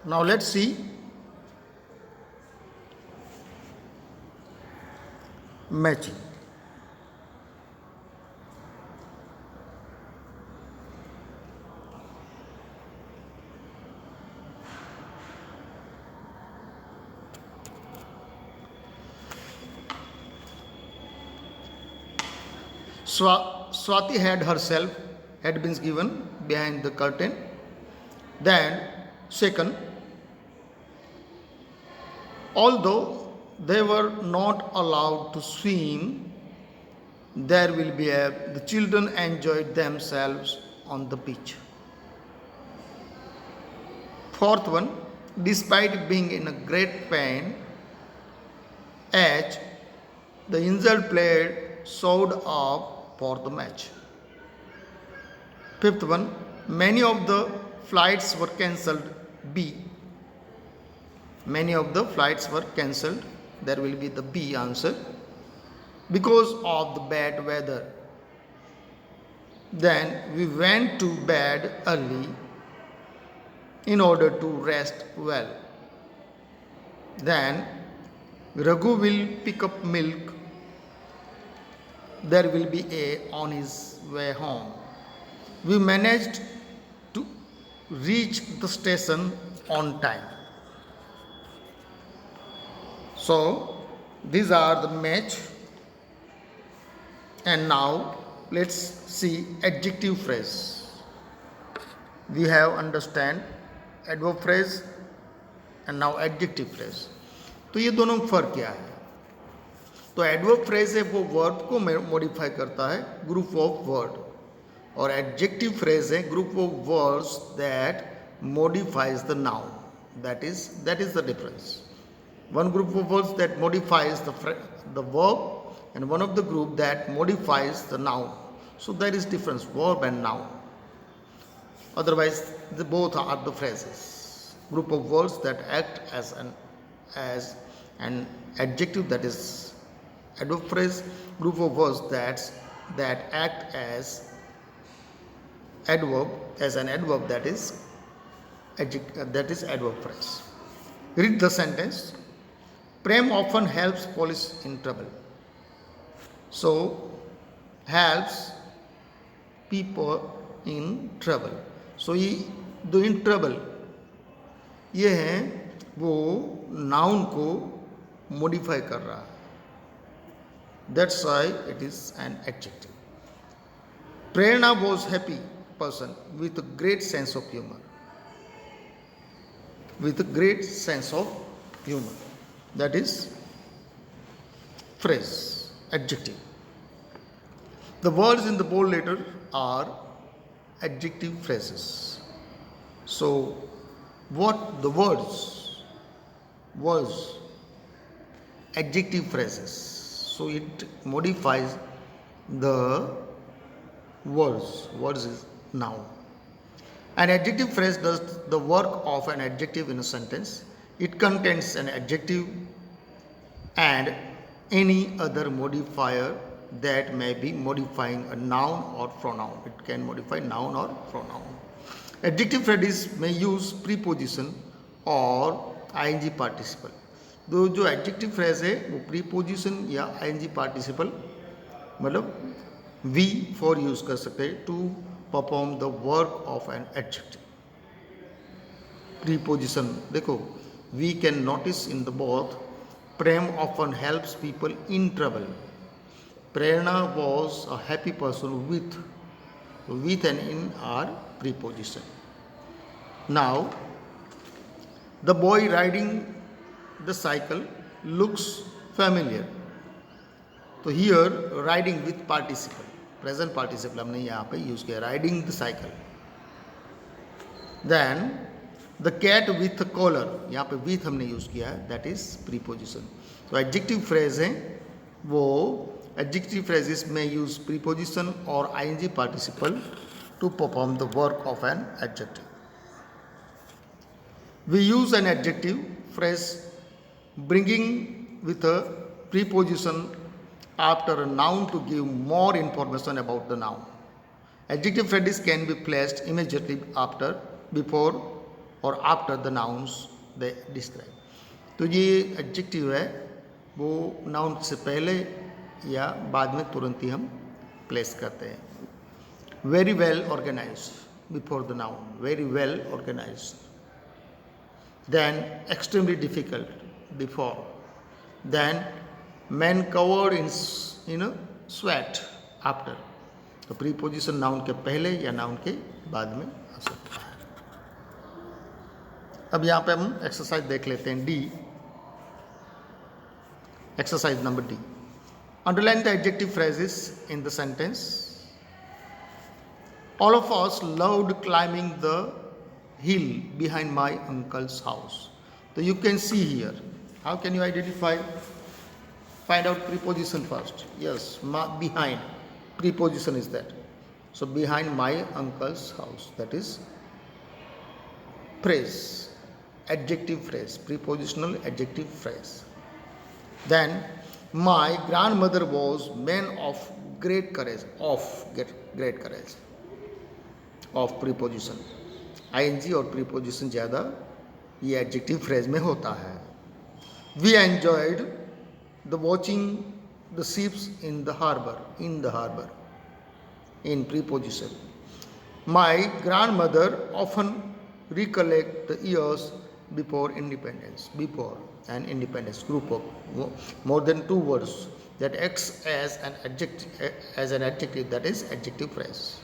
Now let's see matching. Swati had been given behind the curtain. Then, second, although they were not allowed to swim, the children enjoyed themselves on the beach. Fourth one, despite being in a great pain, H, the injured player showed up for the match. Fifth one, many of the flights were cancelled. B, many of the flights were cancelled. There will be the B answer because of the bad weather. Then we went to bed early in order to rest well. Then Raghu will pick up milk. There will be A on his way home. We managed to reach the station on time. So these are the match. And now let's see adjective phrase. We have understand adverb phrase and now adjective phrase. तो ये दोनों में फ़र्क क्या है? तो adverb phrase है वो वर्ब को मॉडिफाई करता है, ग्रुप ऑफ वर्ड, और एडजेक्टिव फ्रेज है group of words that modifies the noun. That is the difference. One group of words that modifies the verb and one of the group that modifies the noun. So there is difference, verb and noun. Otherwise, both are the phrases. Group of words that act as an adjective, that is adverb phrase. Group of words that act as an adverb, that is adverb phrase. Read the sentence. Prem often helps police in trouble. So, helps people in trouble. So, ये in trouble ये है वो noun को modify कर रहा है. That's why it is an adjective. Prerna was happy person with a great sense of humor. With a great sense of humor. That is phrase, adjective. The words in the bold letter are adjective phrases. So, what the words? Adjective phrases. So, it modifies the words. Words is noun. An adjective phrase does the work of an adjective in a sentence. It contains an adjective and any other modifier that may be modifying a noun or pronoun. It can modify noun or pronoun. Adjective phrases may use preposition or ing participle. तो जो adjective phrase है वो preposition या ing participle मतलब we for use कर सकते हैं to perform the work of an adjective. Preposition देखो, we can notice in the both. Prem often helps people in trouble. Prerna was a happy person with and in are preposition. Now, the boy riding the cycle looks familiar. तो here riding with participle, present participle हमने यहाँ पे use किया, riding the cycle. Then the cat with a collar, यहाँ पे with हमने use किया है, that is preposition. तो adjective phrase है वो adjective phrases may use preposition or ing participle to perform the work of an adjective. We use an adjective phrase bringing with a preposition after a noun to give more information about the noun. Adjective phrases can be placed immediately before or after the nouns they describe. तो ये adjective है वो noun से पहले या बाद में तुरंत ही हम प्लेस करते हैं. Very well organized before the noun, very well organized. Then extremely difficult before. Then man covered in sweat after. तो प्रीपोजिशन नाउन के पहले या नाउन के बाद में आ सकता है. अब यहाँ पे हम एक्सरसाइज देख लेते हैं. D, exercise number D. Underline the adjective phrases in the sentence. All of us loved climbing the hill behind my uncle's house. So you can see here. How can you identify? Find out preposition first. Yes, behind. Preposition is that. So behind my uncle's house. That is phrase. Adjective phrase. Prepositional adjective phrase. Then my grandmother was man of great courage. Great courage. Of preposition. ing और preposition ज़्यादा ये adjective phrase में होता है. We enjoyed the watching the ships in the harbor. In preposition. My grandmother often recollect the years before independence. Before and independence, group of more than two words that acts as an adjective, that is adjective phrase.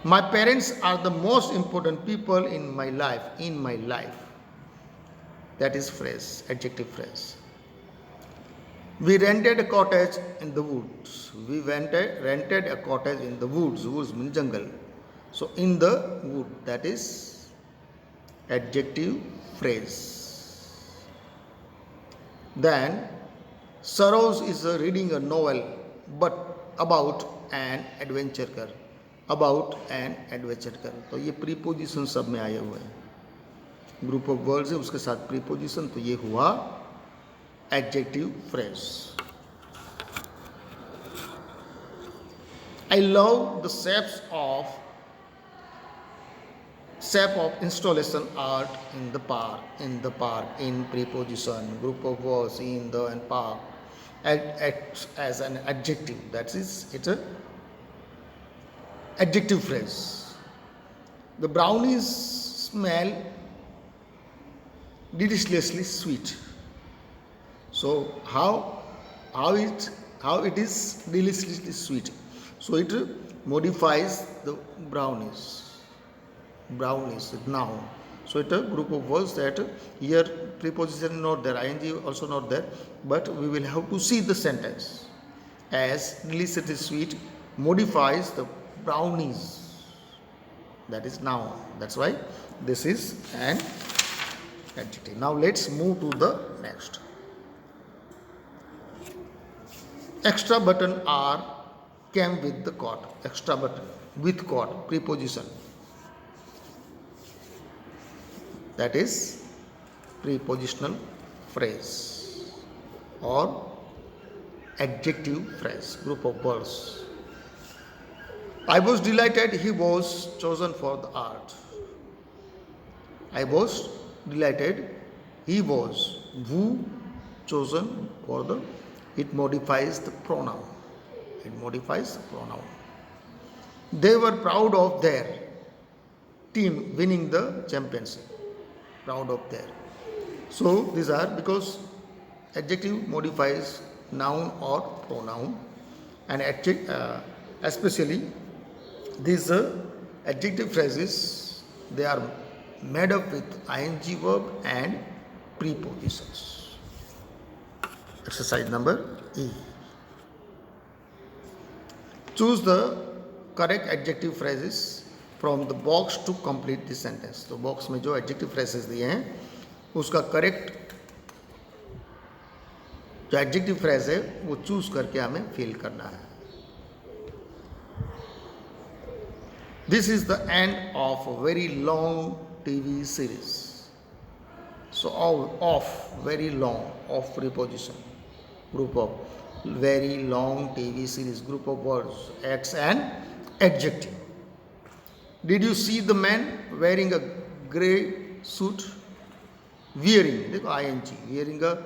My parents are the most important people in my life. That is phrase, adjective phrase. We rented a cottage in the woods. We rented a cottage in the woods. Woods means jungle. So in the wood, that is adjective phrase. Then Saroz is reading a novel but about an adventure girl. तो ये preposition सब में आए हुए हैं. Group of words है उसके साथ प्रीपोजिशन, तो ये हुआ adjective phrase. I love the shape of installation art in the park. In preposition, group of words, in the and park acts as an adjective. That is, it's a adjective phrase. The brownies smell deliciously sweet. So how it is deliciously sweet. So it modifies the brownies noun. So it a group of words that here preposition not there, ing also not there, but we will have to see the sentence as deliciously sweet modifies the brownies. That is noun. That's why this is an adjective. Now let's move to the next. Extra button R came with the coat. Extra button with coat, preposition. That is prepositional phrase or adjective phrase, group of words. I was delighted he was chosen for the art. I was delighted he was. Who chosen for the, it modifies the pronoun. They were proud of their team winning the championship. Proud of their. So these are because adjective modifies noun or pronoun, and especially these adjective phrases, they are made up with ing verb and prepositions. Exercise number E. Choose the correct adjective phrases from the box to complete the sentence. तो box में जो adjective phrases दिए हैं उसका correct जो adjective phrase है वो choose करके हमें फिल करना है. This is the end of a very long TV series. So of very long, of preposition, group of very long TV series, group of words, acts and adjective. Did you see the man wearing a grey suit, wearing, देखो ing, wearing a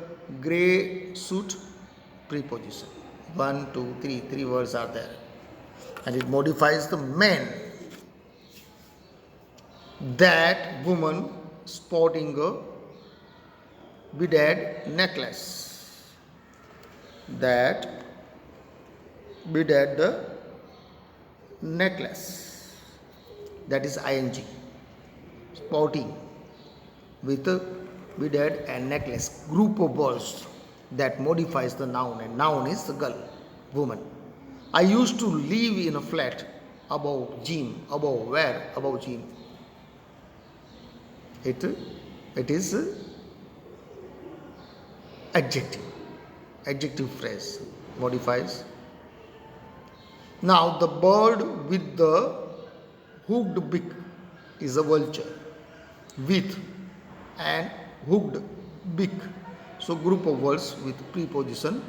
grey suit, preposition. 1, 2, 3, 3 words are there, and it modifies the man. That woman sporting a beaded necklace. That beaded the necklace. That is ing. Sporting with a beaded and necklace. Group of words that modifies the noun, and noun is the girl, woman. I used to live in a flat above gym. Above where? Above gym. It is adjective. Adjective phrase modifies. Now the bird with the hooked beak is a vulture. With and hooked beak. So group of words with preposition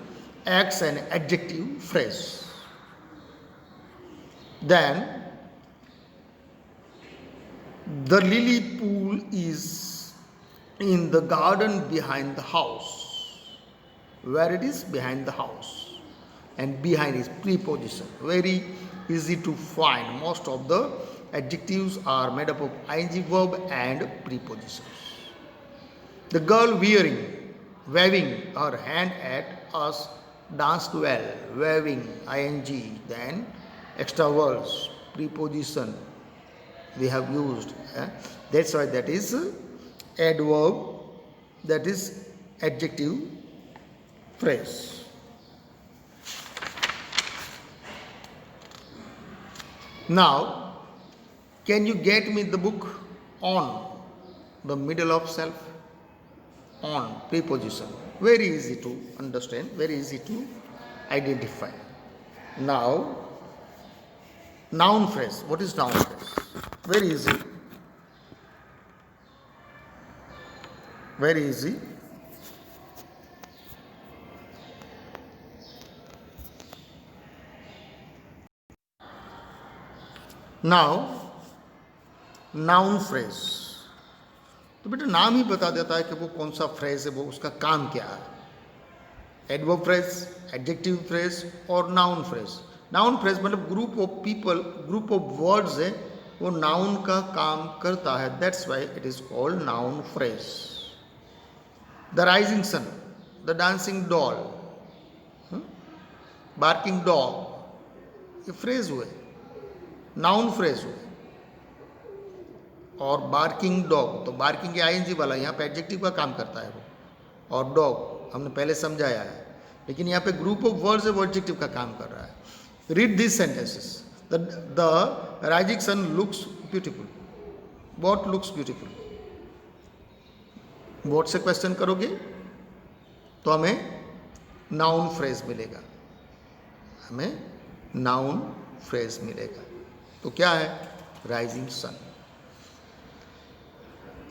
acts an adjective phrase. Then the lily pool is in the garden behind the house. Where it is? Behind the house. And behind is preposition. Very easy to find. Most of the adjectives are made up of ing verb and prepositions. The girl waving her hand at us danced well. Waving, ing, then extra words, preposition we have used. That's why that is adverb, that is adjective phrase. Now, can you get me the book on the middle of self? On, preposition. Very easy to understand, very easy to identify. Now, noun phrase. What is noun phrase? Very easy. Very easy. Now, noun phrase. तो बेटा नाम ही बता देता है कि वो कौन सा फ्रेज है, वो उसका काम क्या है. एडवर्ब फ्रेज, एडजेक्टिव फ्रेज और नाउन फ्रेज. नाउन फ्रेज मतलब group of people, group of words है, वो नाउन का काम करता है. That's why it is called noun phrase. The rising sun, the dancing doll, barking dog, ये फ्रेज हुए, नाउन फ्रेज हुए. और बार्किंग डॉग, तो बार्किंग के आईएनजी वाला यहाँ पे एडजेक्टिव का काम करता है वो, और डॉग हमने पहले समझाया है, लेकिन यहाँ पे ग्रुप ऑफ वर्ड्स है वो एडजेक्टिव का काम कर रहा है. Read this sentences. The rising sun looks beautiful. What looks beautiful? What से क्वेश्चन करोगे तो हमें नाउन फ्रेज मिलेगा, हमें नाउन फ्रेज मिलेगा. तो क्या है? Rising sun.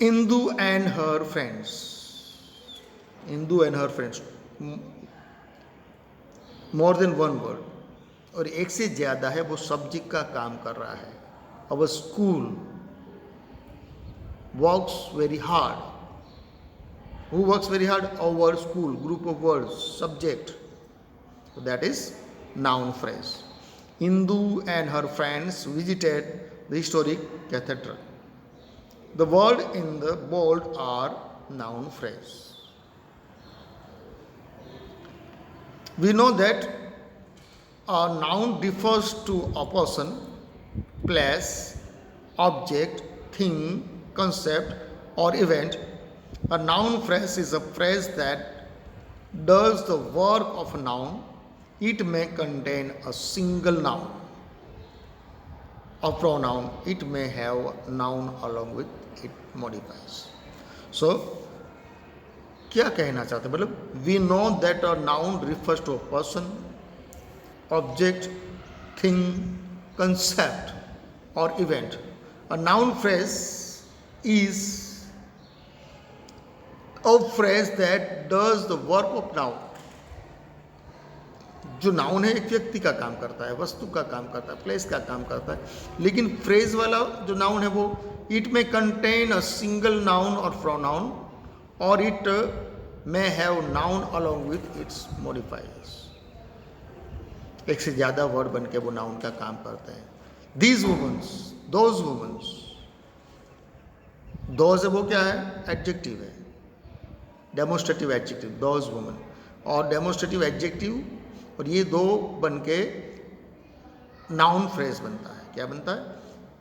Indu and her friends. Indu and her friends. More than one word. और एक से ज़्यादा है, वो सब्जेक्ट का काम कर रहा है. Our school works very hard. Who works very hard? Our school. Group of words. Subject. So that is noun phrase. Indu and her friends visited the historic cathedral. The word in the bold are noun phrase. We know that a noun refers to a person, place, object, thing, concept, or event. A noun phrase is a phrase that does the work of a noun. It may contain a single noun, a pronoun. It may have a noun along with it modifies. So, क्या कहना चाहते हैं? मतलब we know that a noun refers to a person, object, thing, concept, or event. A noun phrase is a phrase that does the work of noun. जो noun है एक व्यक्ति का काम करता है, वस्तु का काम करता है, प्लेस का काम करता है, लेकिन फ्रेज वाला जो नाउन है वो इट में कंटेन अ सिंगल नाउन और प्रोनाउन और इट में have noun along with its modifiers. एक से ज्यादा वर्ड बन के वो नाउन का काम करते हैं। These womens, those womens, those वो क्या है? एडजेक्टिव है, डेमोस्ट्रेटिव एडजेक्टिव, दोज वुमेन, और डेमोस्ट्रेटिव एडजेक्टिव और ये दो बन के नाउन फ्रेज बनता है। क्या बनता है?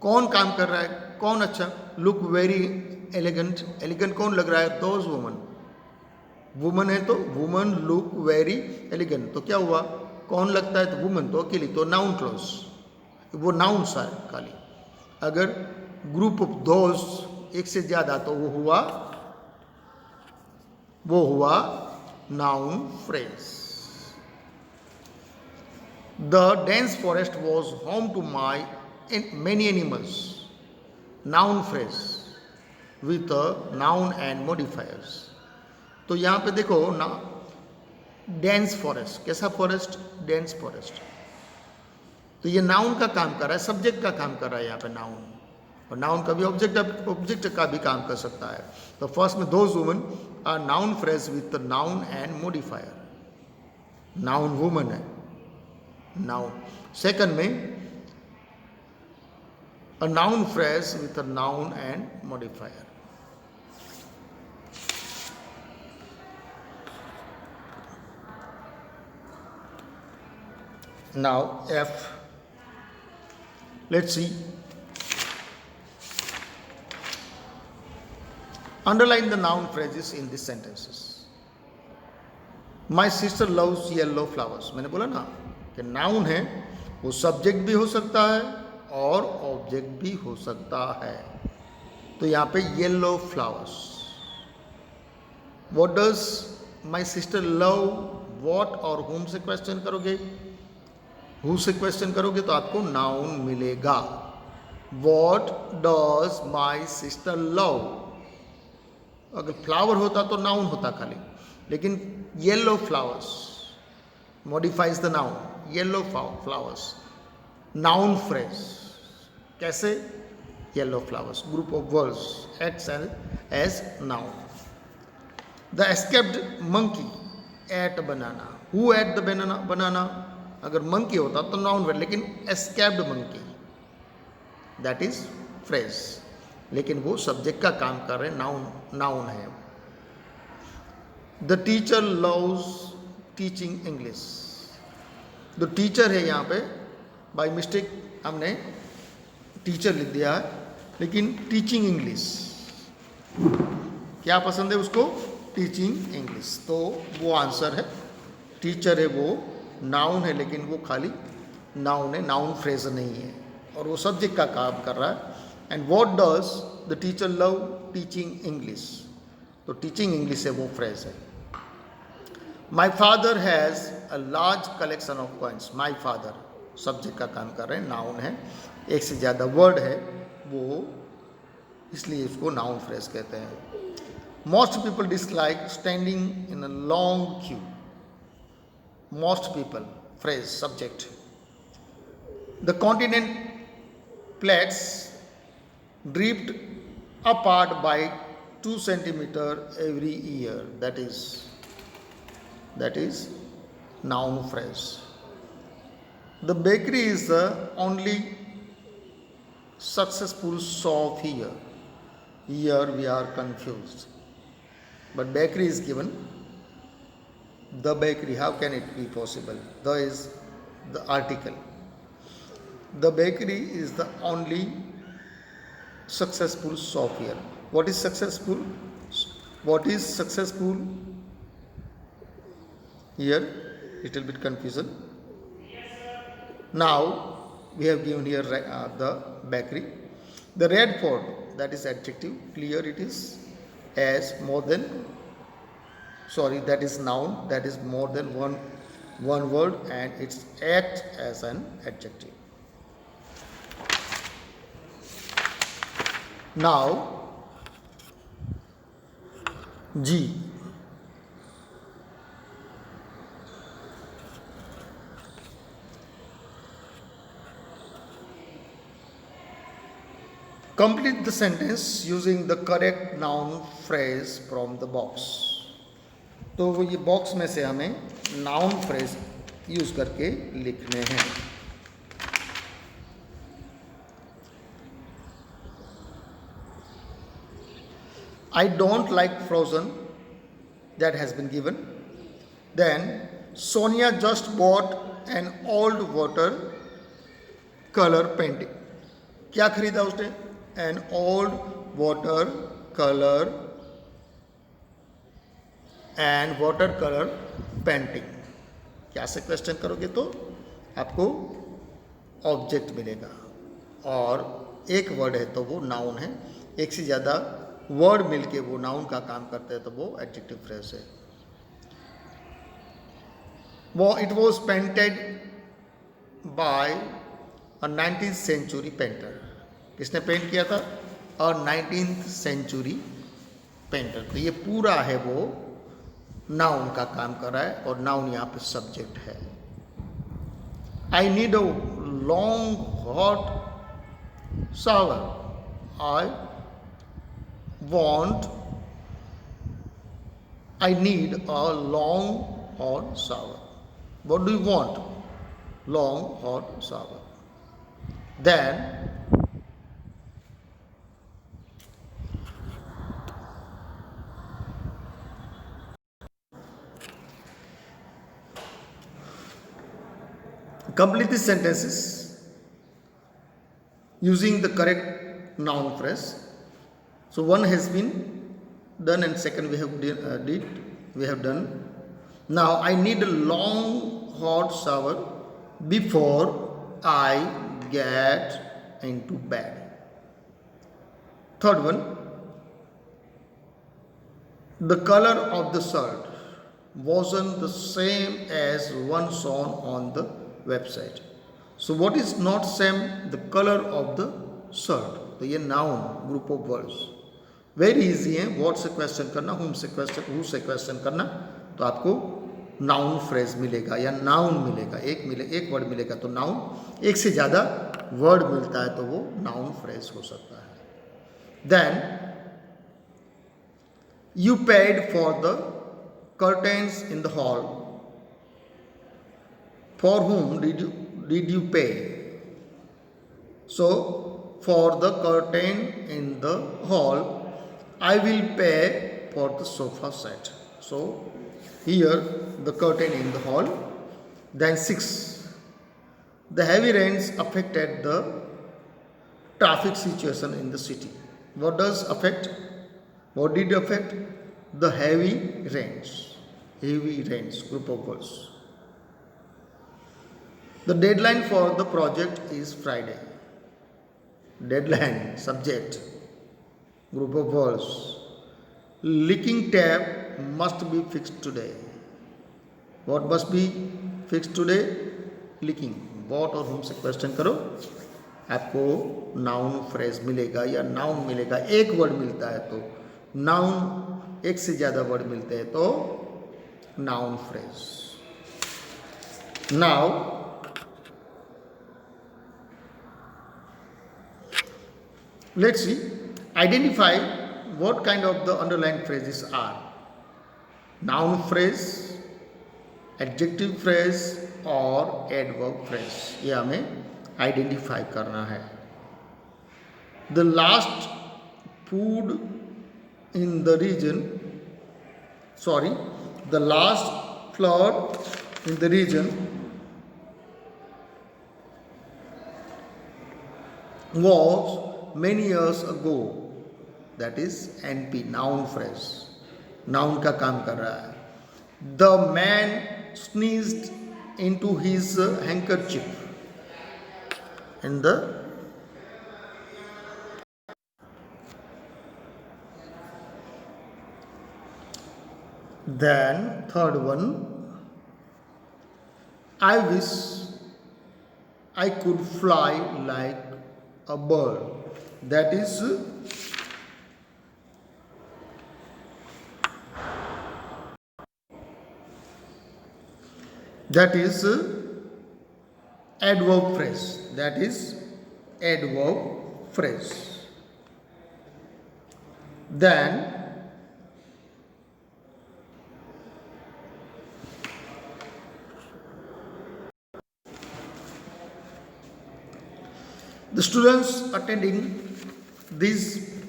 कौन काम कर रहा है? कौन अच्छा? लुक वेरी एलिगेंट, एलिगेंट कौन लग रहा है? दोज वुमन, वुमन है तो वुमन लुक वेरी एलिगेंट, तो क्या हुआ? कौन लगता है? तो वुमन, तो अकेली, तो नाउन क्लोज, वो नाउन सा है खाली। अगर ग्रुप ऑफ दोज एक से ज्यादा तो वो हुआ noun phrase. The dense forest was home to many animals. Noun phrase with a noun and modifiers. तो यहाँ पे देखो ना, डेंस फॉरेस्ट, कैसा फॉरेस्ट? Dense forest. तो ये नाउन का काम कर रहा है, सब्जेक्ट का काम कर रहा है यहाँ पे नाउन, और नाउन का भी ऑब्जेक्ट का भी काम कर सकता है। तो फर्स्ट में those woman are noun phrase with noun and modifier, noun woman है नाउन। सेकंड में a noun phrase with a noun and modifier. Now F, let's see. Underline the noun phrases in these sentences. My sister loves yellow flowers. मैंने बोला ना कि noun है वो subject भी हो सकता है और ऑब्जेक्ट भी हो सकता है। तो यहाँ पे yellow flowers, what does my sister love, what और हुम से क्वेश्चन करोगे, हु से क्वेश्चन करोगे तो आपको नाउन मिलेगा। What does my sister love, अगर फ्लावर होता तो नाउन होता खाली, लेकिन yellow flowers modifies the noun, yellow flowers, noun phrase. कैसे? Yellow flowers, group of words acts as noun. The escaped monkey ate banana, who ate the banana, अगर monkey होता तो नाउन वर्ड, लेकिन escaped monkey that is phrase, लेकिन वो subject का काम कर रहे, नाउन है। The teacher loves teaching English, जो टीचर है यहाँ पे बाय मिस्टेक हमने टीचर लिख दिया है, लेकिन टीचिंग इंग्लिश, क्या पसंद है उसको? टीचिंग इंग्लिश, तो वो आंसर है। टीचर है वो नाउन है, लेकिन वो खाली नाउन है, नाउन फ्रेज नहीं है, और वो सब्जेक्ट का काम कर रहा है। And what does the teacher love teaching English, तो टीचिंग इंग्लिश है वो फ्रेज है। My father has a large collection of coins, my father subject का काम कर रहे हैं, नाउन है, एक से ज़्यादा वर्ड है वो, इसलिए इसको नाउन फ्रेज कहते हैं। Most people dislike standing in a long Q, most people phrase subject. The continent plates drift apart by 2 centimeter every year, that is noun phrase. The bakery is the only successful shop here. Here we are confused, but bakery is given. The bakery, how can it be possible? The is the article. The bakery is the only successful shop here. What is successful? What is successful? Here little bit confusion. Now we have given here the bakery. The red fort, that is adjective, clear it is, as more than, sorry, that is noun, that is more than one word, and it's act as an adjective. Now G, Complete the sentence using the correct noun phrase from the box. तो वो ये box में से हमें noun phrase use करके लिखने हैं. I don't like frozen. That has been given. Then Sonia just bought an old water color painting. क्या खरीदा उसने? An old water color and watercolor painting. क्या से क्वेश्चन करोगे तो आपको ऑब्जेक्ट मिलेगा और एक वर्ड है तो वो नाउन है. एक से ज़्यादा वर्ड मिलके वो नाउन का काम करते हैं तो वो एडजेक्टिव फ्रेज है. वो it was painted by a 19th century painter. किसने पेंट किया था? A 19th century painter. तो ये पूरा है वो नाउन का काम कर रहा है और नाउन यहाँ पे सब्जेक्ट है. I need a long hot shower. I need a long hot shower. What do you want? Long hot shower. Then complete the sentences using the correct noun phrase. So one has been done and second we have done. Now I need a long hot shower before I get into bed. Third one, the color of the shirt wasn't the same as one shown on the website. So what is not same? The color of the shirt. तो ये noun group of words very easy है. What से question करना, who से question करना तो आपको noun phrase मिलेगा या नाउन मिलेगा. एक वर्ड मिलेगा तो नाउन. एक से ज़्यादा वर्ड मिलता है तो वो नाउन फ्रेज हो सकता है. Then you paid for the curtains in the hall. For whom did you pay? So for the curtain in the hall, I will pay for the sofa set. So here the curtain in the hall. Then 6, the heavy rains affected the traffic situation in the city. What does affect? What did affect? The heavy rains. Heavy rains, group of words. The deadline for the project is Friday. Deadline, subject, group of words. Leaking tap must be fixed today. What must be fixed today? Leaking. What और whom से question करो आपको noun phrase मिलेगा या noun मिलेगा. एक word मिलता है तो नाउन, एक से ज़्यादा वर्ड मिलते हैं तो noun phrase. Now let's see, identify what kind of the underlined phrases are. Noun phrase, adjective phrase और adverb phrase. ये हमें आइडेंटिफाई करना है. The last food in the region, the last flower in the region was many years ago. That is NP, noun phrase. Noun का काम कर रहा है. The man sneezed into his handkerchief. In the then third one, I wish I could fly like a bird. That is adverb phrase. That is adverb phrase. Then the students attending this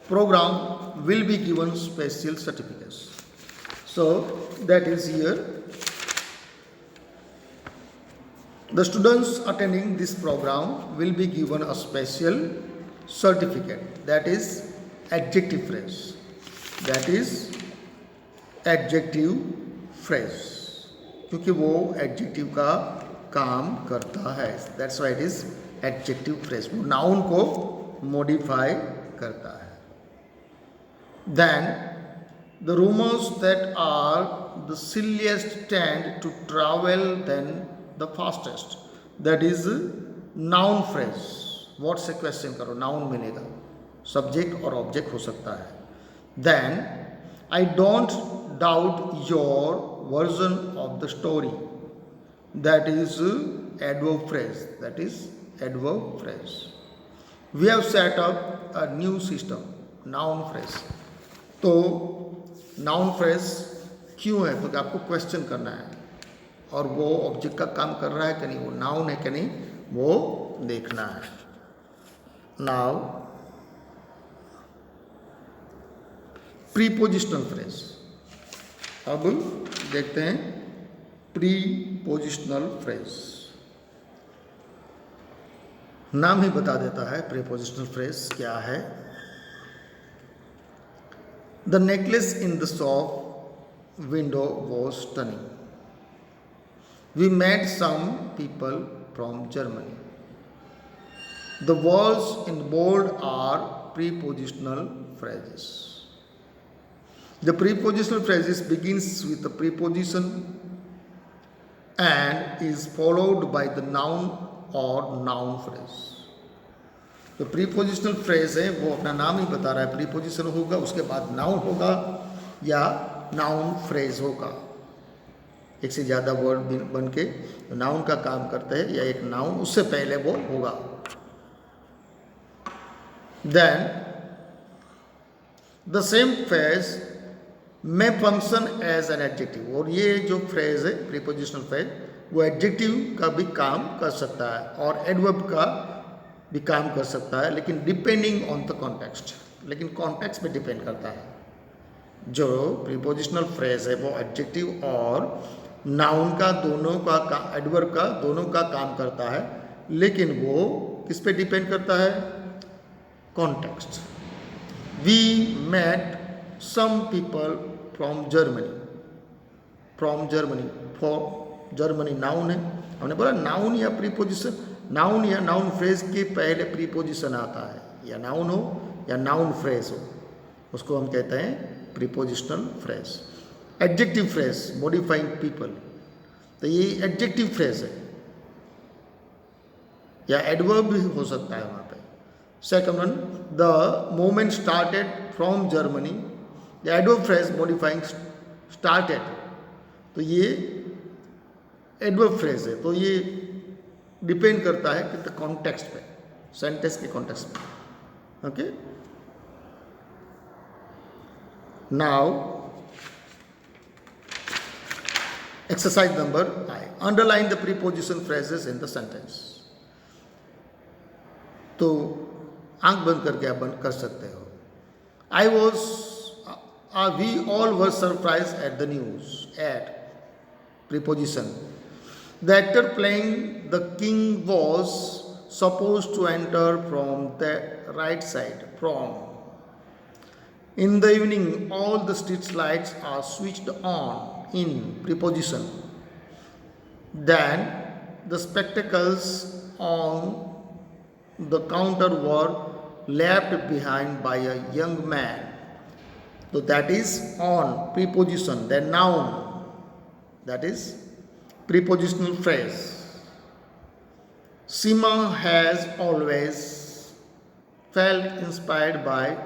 program will be given special certificates. So that is here. The students attending this program will be given a special certificate, that is adjective phrase. That is adjective phrase, क्योंकि वो adjective का काम करता है. That's why it is adjective phrase. वो noun को modify करता है. Then the rumors that are the silliest tend to travel then the fastest. That is noun phrase. What से question करो, noun मिलेगा, subject और object हो सकता है. Then I don't doubt your version of the story. That is adverb phrase. That is adverb phrase. We have set up a new system. Noun phrase. तो noun phrase क्यों है, तो कि आपको क्वेश्चन करना है और वो ऑब्जेक्ट का काम कर रहा है कि नहीं, वो नाउन है कि नहीं, वो देखना है. Now prepositional phrase. अब देखते हैं प्रीपोजिशनल फ्रेज. नाम ही बता देता है प्रीपोजिशनल फ्रेज क्या है. The necklace in the shop window was stunning. We met some people from Germany. The words in bold are prepositional phrases. The prepositional phrases begins with the preposition and is followed by the noun or noun phrase. तो prepositional phrase है वो अपना नाम ही बता रहा है, preposition होगा, उसके बाद नाउन होगा या नाउन फ्रेज होगा. एक से ज़्यादा वर्ड बन के नाउन का काम करते हैं या एक नाउन उससे पहले वो होगा. देन द सेम फ्रेज में फंक्शन एज एन एडजेक्टिव. और ये जो फ्रेज है प्रीपोजिशनल फ्रेज वो एडजेक्टिव का भी काम कर सकता है और एडवर्ब का भी काम कर सकता है, लेकिन डिपेंडिंग ऑन द कॉन्टेक्स्ट. लेकिन कॉन्टेक्स्ट पे डिपेंड करता है. जो प्रीपोजिशनल फ्रेज है वो एडजेक्टिव और नाउन का दोनों का एडवर्ब का दोनों का काम करता है, लेकिन वो किस पे डिपेंड करता है, context. We met some people from Germany. From Germany, for Germany noun है. हमने बोला नाउन या प्रीपोजिशन, नाउन या नाउन फ्रेज के पहले प्रीपोजिशन आता है, या नाउन हो या नाउन फ्रेज हो, उसको हम कहते हैं prepositional phrase. Adjective phrase modifying people, तो ये एडजेक्टिव फ्रेज है या एडवर्ब भी हो सकता है वहाँ पे. Second one, the moment started from Germany, the adverb phrase modifying started, तो ये एडवर्ब फ्रेज है. तो ये डिपेंड करता है कि कॉन्टेक्स्ट पे, सेंटेंस के कॉन्टेक्स्ट पे. Okay, now exercise number I. Underline the preposition phrases in the sentence. तो आंख बंद करके आप बंद कर सकते हो. I was we all were surprised at the news. At preposition. The actor playing the king was supposed to enter from the right side. From. In the evening, all the street lights are switched on. In preposition. Then the spectacles on the counter were left behind by a young man. So that is on preposition. Then noun. That is prepositional phrase. Sima has always felt inspired by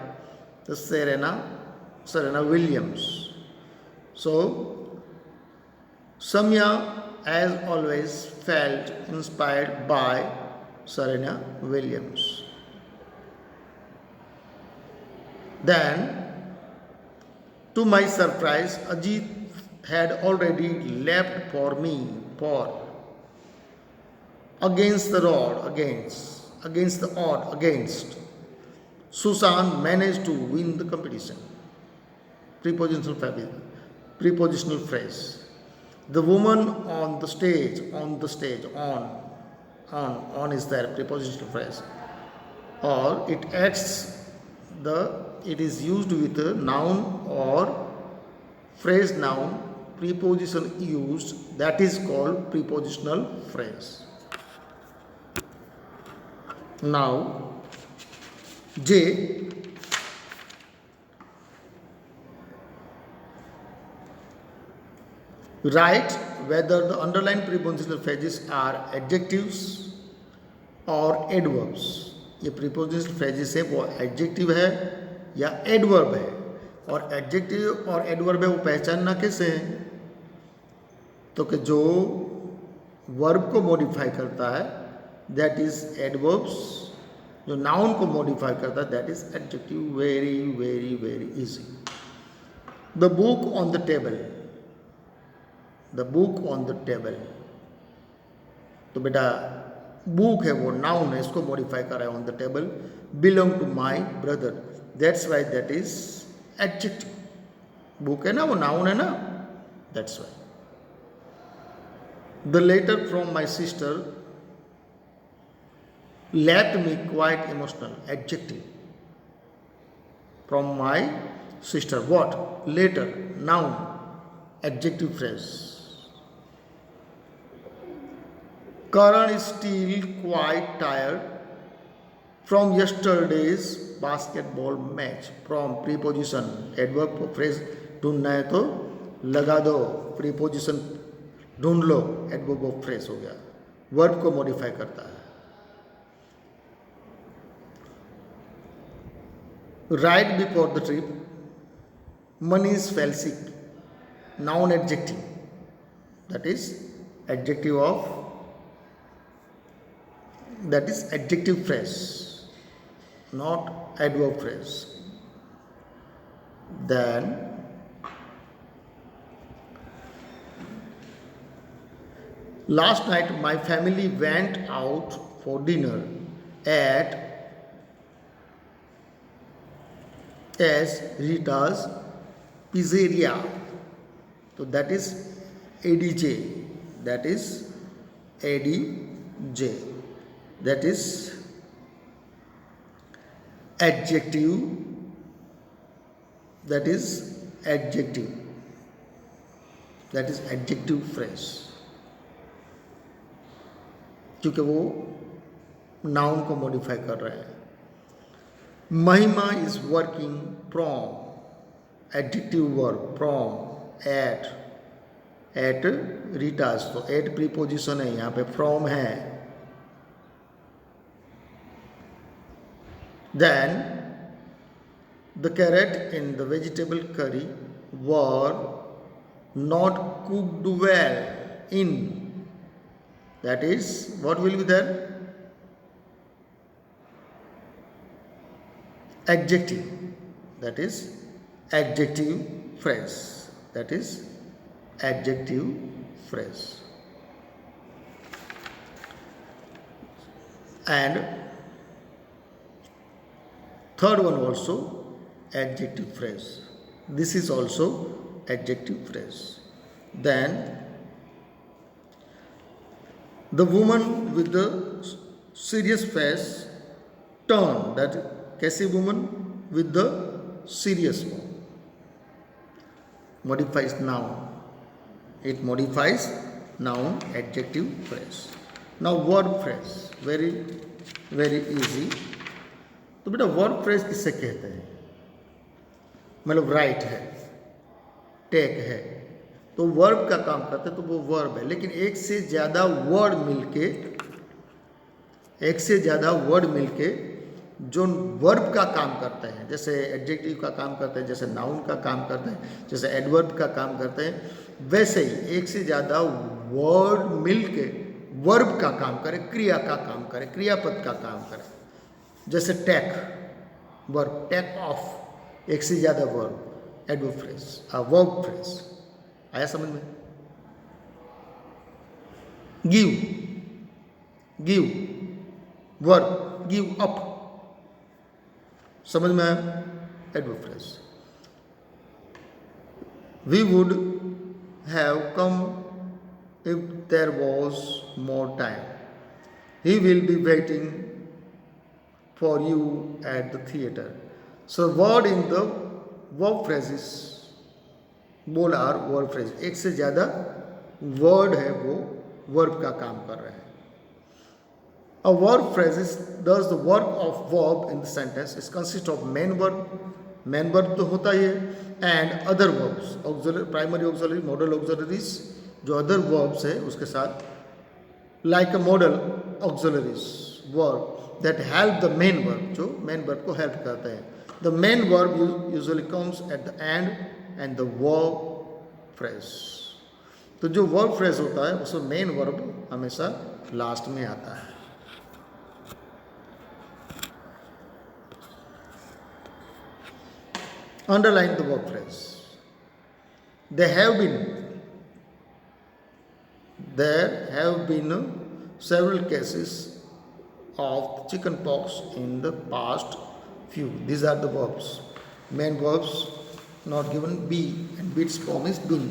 the Serena Williams. So Samya has always felt inspired by Serena Williams. Then, to my surprise, Ajit had already left for me for against the rod, against the odd, against. Susan managed to win the competition. Prepositional phrase. The woman on the stage, on is there, prepositional phrase. Or it it is used with a noun or phrase noun, preposition used, that is called prepositional phrase. Now, J. Write whether the underlined prepositional phrases are adjectives और adverbs. ये prepositional phrases है वो adjective है या adverb है. और adjective और adverb है वो पहचानना कैसे है? तो कि जो वर्ब को मॉडिफाई करता है दैट इज एडवर्ब्स, जो नाउन को मॉडिफाई करता है that is adjective. Very very very easy. The book on the table, the book on the table. तो बेटा बुक है वो नाउन है, इसको मॉडिफाई कर रहा है on the table. Belong to my brother, that's why that is adjective. Book है ना वो नाउन है ना, that's why. The letter from my sister left me quite emotional, adjective. From my sister, what? Later, noun, adjective phrase. Karan is still quite tired from yesterday's basketball match. From preposition, adverb phrase ढूंढना है तो लगा दो, preposition ढूंढ लो, adverb of phrase हो गया. Verb को modify करता है. Right before the trip, Manish fell sick. Noun, adjective. That is adjective of, that is adjective phrase, not adverb phrase. Then last night my family went out for dinner at as Rita's pizzeria. So that is ADJ. That is ADJ. That is adjective. That is adjective. That is adjective phrase. क्योंकि वो noun को modify कर रहा है. Mahima is working from, adjective verb, from, at Rita's. तो at preposition है, यहाँ पे from है. Then the carrot in the vegetable curry were not cooked well in. That is, what will be there? Adjective. That is adjective phrase. That is adjective phrase. And third one also adjective phrase. This is also adjective phrase. Then the woman with the serious face turned. That कैसी woman with the serious one modifies noun. It modifies noun, adjective phrase. Now verb phrase, very very easy. तो बेटा verb phrase किससे कहते हैं? मतलब right है, take है, तो वर्ब का काम करते हैं तो वो वर्ब है. लेकिन एक से ज़्यादा वर्ड मिलके जो वर्ब का काम करते हैं, जैसे एडजेक्टिव का काम करते हैं, जैसे नाउन का काम करते हैं, जैसे एडवर्ब का काम करते हैं, वैसे ही एक से ज़्यादा वर्ड मिलके वर्ब का काम करे, क्रिया का काम करे, क्रियापद का काम करे. जैसे टेक, वर्ब टेक ऑफ, एक से ज़्यादा verb, adverb phrase, verb phrase. आया समझ में? Give, give verb, give up, समझ में आया? Adverb phrase. We would have come if there was more time. He will be waiting for you at the theater. So word in the verb phrases, बोल are verb phrase, एक से ज़्यादा word है वो verb का काम कर रहे हैं। A verb phrase does the work of verb in the sentence. It consists of main verb तो होता ही है, and other verbs, auxiliary, primary auxiliary, modal auxiliaries, जो other verbs है उसके साथ, like a modal auxiliaries verb that help the main verb, जो main verb को help करते हैं. The main verb usually comes at the end and the verb phrase. तो जो verb phrase होता है उसमें main verb हमेशा लास्ट में आता है. Underline the verb phrase. There have been several cases of chicken pox in the past few. These are the verbs. Main verbs not given, be, and be its form is been.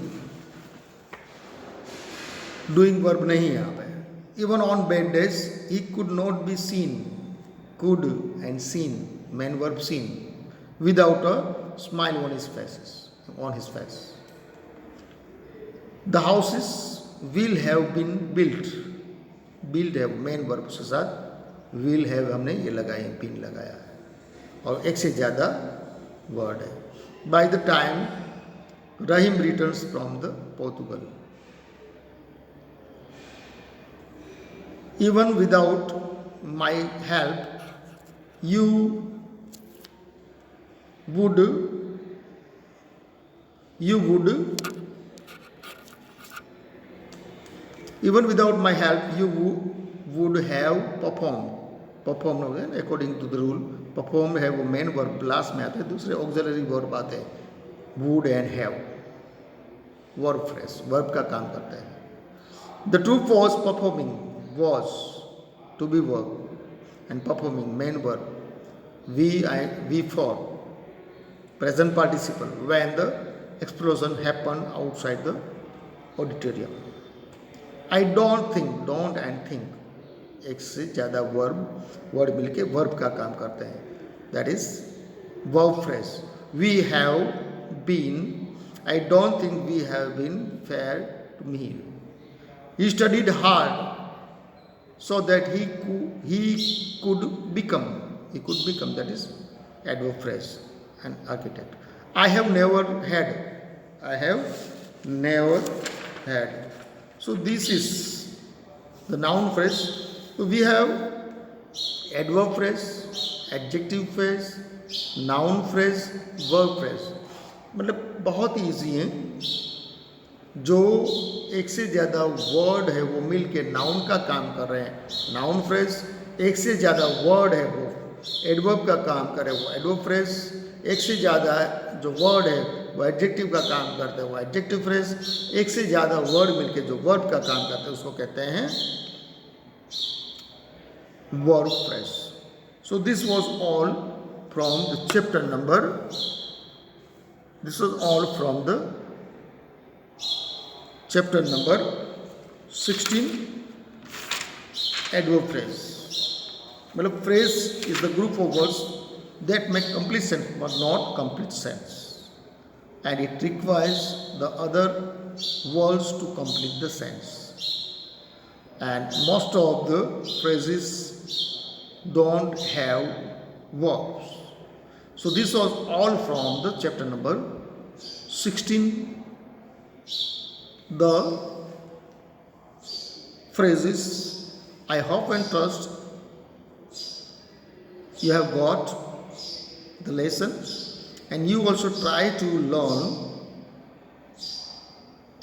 Doing verb नहीं है यहाँ पे. Even on bad days, he could not be seen. Could and seen, main verb seen, without a smile on his face. The houses will have been built. Build है main verb के साथ, will have हमने ये लगाए हैं, been लगाया है, और एक से ज़्यादा word है. By the time Rahim returns from the Portugal, even without my help, you would even without my help you would have performed हो गया according to the rule. Perform है वो main verb लास्ट में आते हैं, दूसरे auxiliary verb आते हैं, would and have, verb phrase, verb का काम करते हैं. The true was performing, was to be verb, and performing main verb, we for present participle when the explosion happened outside the auditorium. I don't think, don't and think, एक से ज़्यादा word मिलके verb का काम करते हैं. That is verb phrase. We have been, I don't think we have been fair to me. He studied hard so that he could become, that is adverb phrase, an architect. I have never had. So this is the noun phrase. So we have adverb phrase, adjective phrase, noun phrase, verb phrase. मतलब बहुत ही easy है. जो एक से ज़्यादा word है वो मिल के नाउन का काम कर रहे हैं, नाउन फ्रेज. एक से ज़्यादा वर्ड है वो एडवर्ब का काम करे, वो एडवर्ब फ्रेज. एक से ज़्यादा जो वर्ड है वो एडजेक्टिव का काम करते हैं, वो एडजेक्टिव फ्रेज. एक से ज़्यादा वर्ड मिलके जो वर्ब का काम करते हैं उसको कहते हैं verb phrase. So this was all from the chapter number, chapter number 16, adverb phrase. मतलब phrase is the group of words that make complete sense but not complete sense, and it requires the other words to complete the sense. And most of the phrases don't have verbs. So this was all from the chapter number 16. The phrases, I hope and trust you have got the lesson, and you also try to learn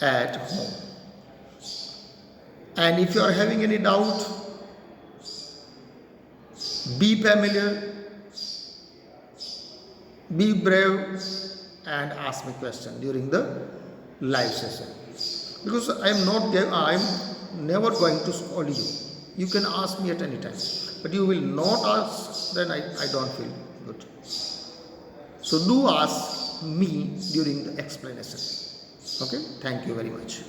at home. And if you are having any doubt, be familiar be brave and ask me question during the live session, because I am never going to scold you. You can ask me at any time, but you will not ask, then I don't feel good. So do ask me during the explanation. Okay, thank you very much.